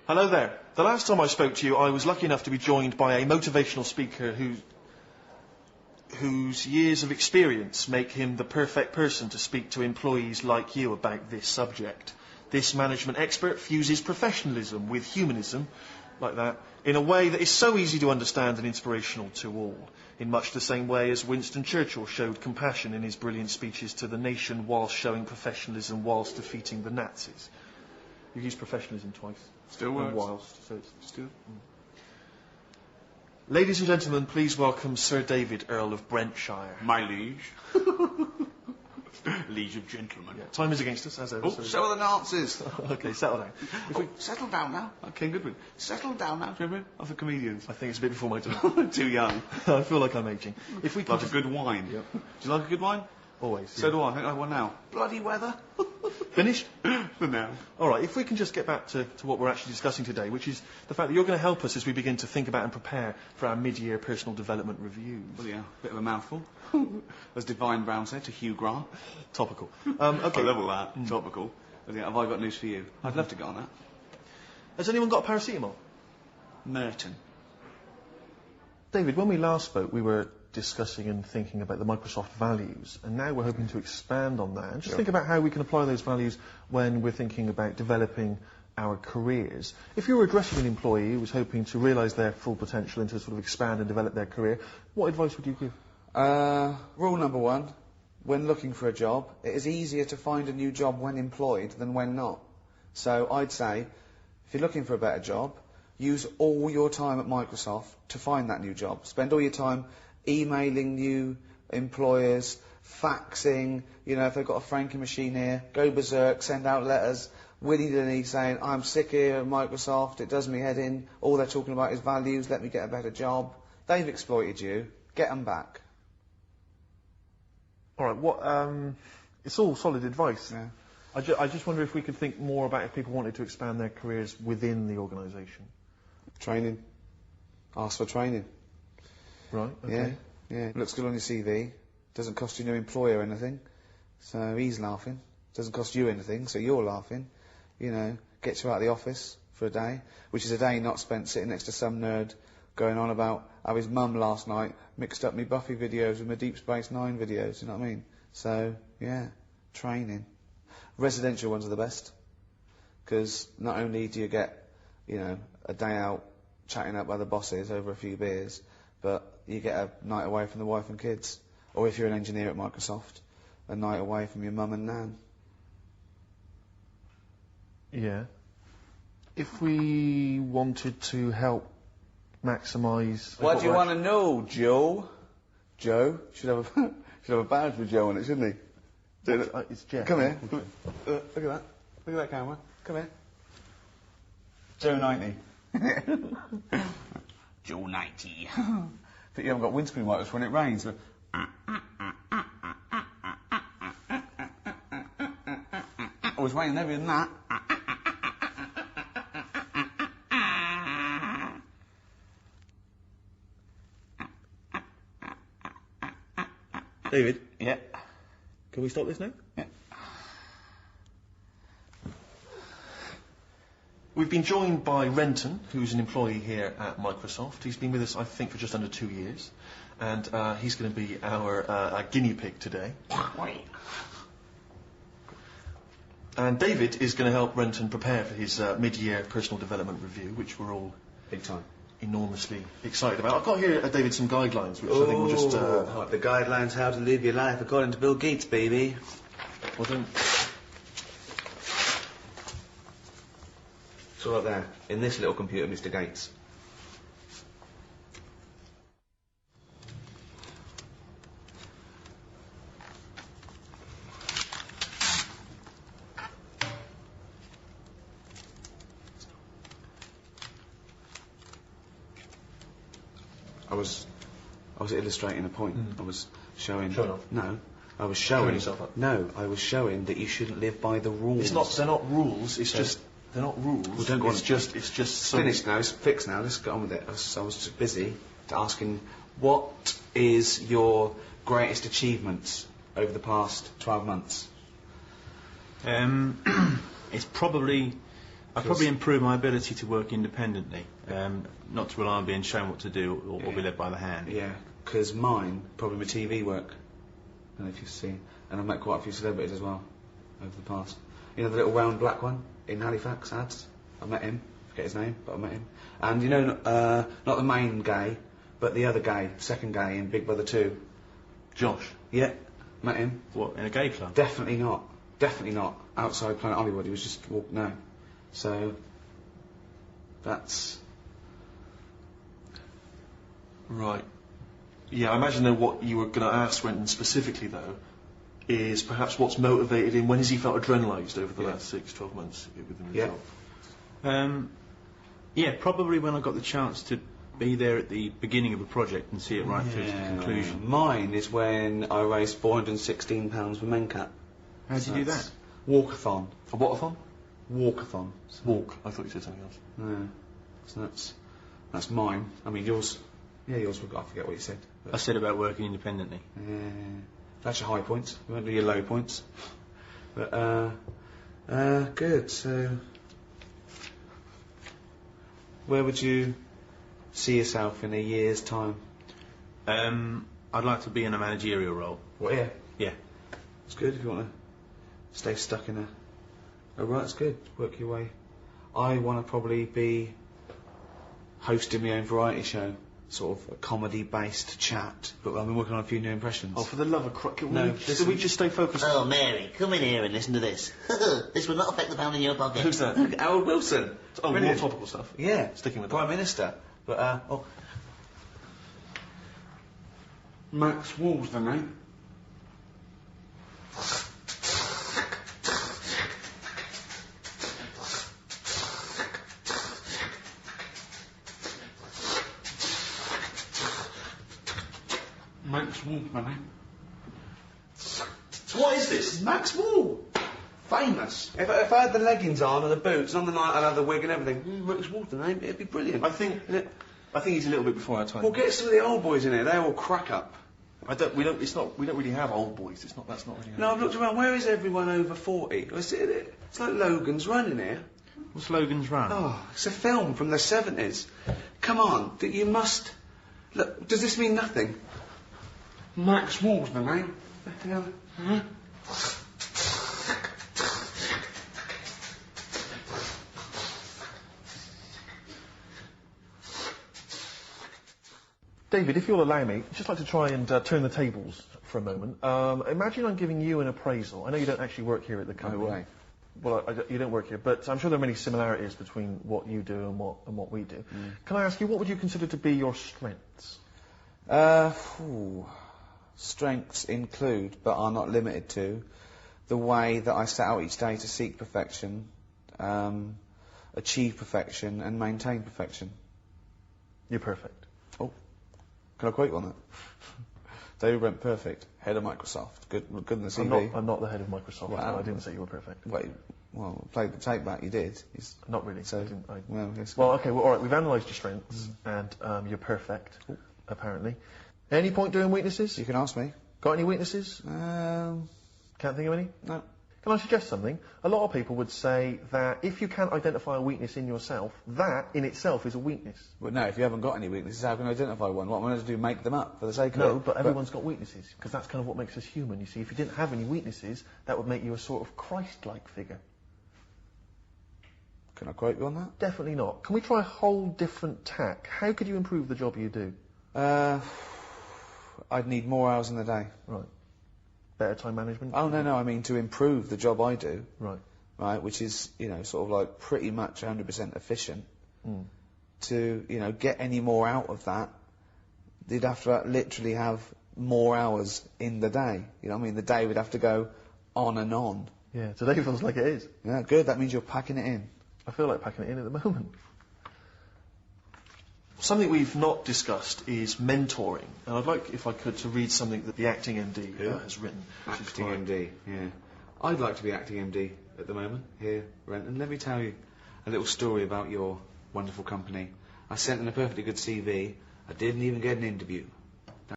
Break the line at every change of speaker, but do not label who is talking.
Hello there. The last time I spoke to you, I was lucky enough to be joined by a motivational speaker whose years of experience make him the perfect person to speak to employees like you about this subject. This management expert fuses professionalism with humanism, like that, in a way that is so easy to understand and inspirational to all, in much the same way as Winston Churchill showed compassion in his brilliant speeches to the nation whilst showing professionalism whilst defeating the Nazis. You've used professionalism twice.
Still works.
Whilst, so it's
Still.
Ladies and gentlemen, please welcome Sir David, Earl of Brentshire.
My liege. Liege of gentlemen.
Yeah, time is against us, as ever.
Oh, so are the Nazis.
OK, settle down.
Settle down now. King Goodwin. Settle down now, gentlemen. Of the comedians.
I think it's a bit before my time.
Too young.
I feel like I'm ageing. If we
Like a good wine.
Yep.
Do you like a good wine?
Always.
So do I. I think I want now. Bloody weather.
Finished?
For now.
All right, if we can just get back to what we're actually discussing today, which is the fact that you're going to help us as we begin to think about and prepare for our mid-year personal development reviews.
Well, yeah, bit of a mouthful. As Divine Brown said to Hugh Grant.
Topical.
I love all that. Topical. Have I got news for you? I'd love to get on that.
Has anyone got paracetamol?
Merton.
David, when we last spoke, we were discussing and thinking about the Microsoft values, and now we're hoping to expand on that and just think about how we can apply those values when we're thinking about developing our careers. If you were addressing an employee who was hoping to realise their full potential and to sort of expand and develop their career, what advice would you give?
Rule number one, when looking for a job, it is easier to find a new job when employed than when not. So I'd say, if you're looking for a better job, use all your time at Microsoft to find that new job. Spend all your time emailing new employers, faxing, if they've got a franking machine here, go berserk, send out letters, willy-nilly saying, I'm sick here at Microsoft, it does me head in, all they're talking about is values, let me get a better job. They've exploited you, get them back.
All right, it's all solid advice.
Yeah.
I just wonder if we could think more about if people wanted to expand their careers within the organisation.
Training. Ask for training.
Right, okay.
Yeah. Looks good on your CV. Doesn't cost you no employer anything. So he's laughing. Doesn't cost you anything, so you're laughing. Gets you out of the office for a day, which is a day not spent sitting next to some nerd going on about how his mum last night mixed up me Buffy videos with my Deep Space Nine videos, you know what I mean? So, yeah, training. Residential ones are the best, because not only do you get, a day out chatting up by the bosses over a few beers, but you get a night away from the wife and kids. Or if you're an engineer at Microsoft, a night away from your mum and nan.
Yeah. If we wanted to help maximise...
What do you want to know, Joe? Joe? Should have a badge with Joe on it, shouldn't he?
It's Jeff.
Come here. Look at that. Look at that camera. Come here. Joe 90.
Joe 90.
But you haven't got windscreen wipers when it rains. But... Oh, it's raining heavier than that.
David?
Yeah.
Can we stop this now?
Yeah.
We've been joined by Renton, who's an employee here at Microsoft. He's been with us, I think, for just under 2 years. And he's going to be our guinea pig today. And David is going to help Renton prepare for his mid-year personal development review, which we're all
Big time.
enormously excited about. I've got here, David, some guidelines, which I think we'll just...
the guidelines how to live your life according to Bill Gates, baby.
Well done.
It's all up there, in this little computer, Mr. Gates. I was illustrating a point. I was showing...
Showing off?
No. I was showing...
Showing yourself up?
No, I was showing that you shouldn't live by the rules.
They're not rules, it's just... They're not rules.
Well, don't go on.
It's just...
Finished now, it's fixed now, let's get on with it. I was just busy asking, what is your greatest achievements over the past 12 months?
It's probably I'd probably improve my ability to work independently, not to rely on being shown what to do or be led by the hand.
Yeah, because mine, probably my TV work. I don't know if you've seen. And I've met quite a few celebrities as well over the past. You know the little round black one in Halifax ads? I met him. I forget his name, but I met him. And you know, not the main gay, but the other gay, second gay in Big Brother 2.
Josh.
Yeah, met him.
What, in a gay club?
Definitely not. Definitely not. Outside Planet Hollywood, he was just walking. No. So, that's...
Right. Yeah, I imagine that what you were going to ask, Renton, specifically, though, is perhaps what's motivated him. When has he felt adrenalised over the last 6-12 months within the job?
Yeah, probably when I got the chance to be there at the beginning of a project and see it right through to the conclusion.
Mine is when I raised £416 for MenCat.
How did you do that?
Walkathon.
A what-a-thon?
Walkathon.
Walk. I thought you said something else.
No. So that's mine. I mean, yours... Yeah, yours, I forget what you said.
I said about working independently.
That's your high points. You won't do your low points. But, good. So, where would you see yourself in a year's time?
I'd like to be in a managerial role.
What, here?
Yeah.
It's good if you want to stay stuck in a... Oh, right, it's good. Work your way. I want to probably be hosting my own variety show. Sort of a comedy-based chat, but I've been working on a few new impressions.
Oh, for the love of Christ, can
we
we just stay focused?
Oh, Mary, come in here and listen to this. This will not affect the pound in your pocket.
Who's that?
Harold Wilson.
Oh,
Brilliant.
more topical stuff.
Yeah.
Sticking with
Prime
that.
Minister. But, Max Wall's the name. Max Wall's my name.
What is this?
Max Wall. Famous. If I had the leggings on and the boots, and on the night I'd have the wig and everything, Max Wall's the name, it'd be brilliant.
I think he's a little bit before our time.
Well, get some of the old boys in here, they all crack up.
We don't really have old boys. That's not really.
No, I've looked around, where is everyone over 40? It's like Logan's Run in here.
What's Logan's Run?
Oh, it's a film from the 70s. Come on, you must... Look, does this mean nothing? Max Wall's the name. The hell? Huh?
David, if you'll allow me, I'd just like to try and turn the tables for a moment. Imagine I'm giving you an appraisal. I know you don't actually work here at the company.
No way.
Well, you don't work here, but I'm sure there are many similarities between what you do and what we do. Can I ask you, what would you consider to be your strengths?
Strengths include, but are not limited to, the way that I set out each day to seek perfection, achieve perfection, and maintain perfection.
You're perfect.
Oh, can I quote you on that? David Brent, perfect. Head of Microsoft. Good in the CV.
I'm not the head of Microsoft.
Wow.
No, I didn't say you were perfect.
Wait, well, played the tape back, you did.
Not really.
So,
Well, okay, well, all right, we've analysed your strengths, and you're perfect, apparently. Any point doing weaknesses?
You can ask me.
Got any weaknesses? Can't think of any?
No.
Can I suggest something? A lot of people would say that if you can't identify a weakness in yourself, that in itself is a weakness.
But no, if you haven't got any weaknesses, how can I identify one? What am I going to do, make them up for the sake of it?
No, but everyone's got weaknesses, because that's kind of what makes us human, you see. If you didn't have any weaknesses, that would make you a sort of Christ-like figure.
Can I quote you on that?
Definitely not. Can we try a whole different tack? How could you improve the job you do?
I'd need more hours in the day.
Right. Better time management?
Oh, no, I mean to improve the job I do.
Right.
Right, which is, sort of like pretty much 100% efficient. To, get any more out of that, they'd have to literally have more hours in the day. You know what I mean? The day would have to go on and on.
Yeah, today feels like it is.
Yeah, good. That means you're packing it in.
I feel like packing it in at the moment. Something we've not discussed is mentoring, and I'd like, if I could, to read something that the acting MD has written.
Acting MD, yeah. I'd like to be acting MD at the moment, here, Brent, and let me tell you a little story about your wonderful company. I sent in a perfectly good CV. I didn't even get an interview.